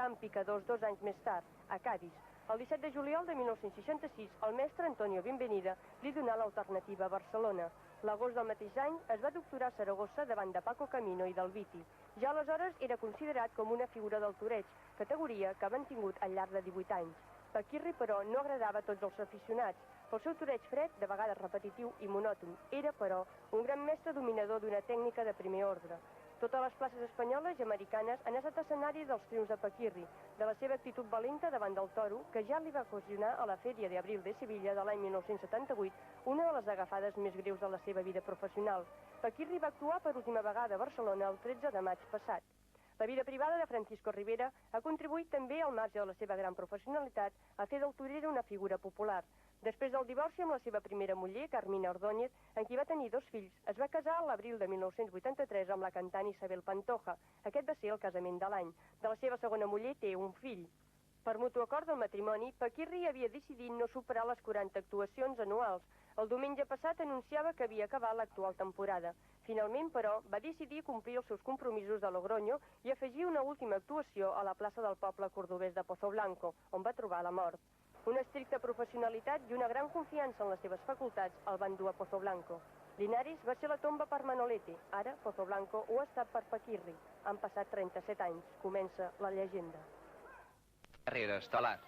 debutar en picadors 2 anys més tard, a Cádiz. El 17 de juliol de 1966, el mestre Antonio Bienvenida li donà l'alternativa a Barcelona. L'agost del mateix any es va doctorar a Saragossa davant de Paco Camino i del Viti. Ja aleshores era considerat com una figura del toreig, categoria que ha mantingut al llarg de 18 anys. Paquirri, però, no agradava a tots els aficionats. Pel seu toreig fred, de vegades repetitiu i monòton, era, però, un gran mestre dominador d'una tècnica de primer ordre. Totes les places espanyoles i americanes han estat escenari dels triomfs de Paquirri, de la seva actitud valenta davant del toro, que ja li va ocasionar a la Fèria d'Abril de Sevilla de l'any 1978 una de les agafades més greus de la seva vida professional. Paquirri va actuar per última vegada a Barcelona el 13 de maig passat. La vida privada de Francisco Rivera ha contribuït també, al marge de la seva gran professionalitat, a fer del torero una figura popular. Després del divorci amb la seva primera muller, Carmina Ordóñez, en qui va tenir 2 fills, es va casar a l'abril de 1983 amb la cantant Isabel Pantoja. Aquest va ser el casament de l'any. De la seva segona muller té un fill. Per mutu acord del matrimoni, Paquirri havia decidit no superar les 40 actuacions anuals. El diumenge passat anunciava que havia acabat l'actual temporada. Finalment, però, va decidir complir els seus compromisos de Logroño i afegir una última actuació a la plaça del poble cordobès de Pozoblanco, on va trobar la mort. Una estricta professionalitat i una gran confiança en les seves facultats el van dur a Pozoblanco. Linares va ser la tomba per Manolete. Ara, Pozoblanco ho ha estat per Paquirri. Han passat 37 anys. Comença la llegenda. Carrera estel·lar.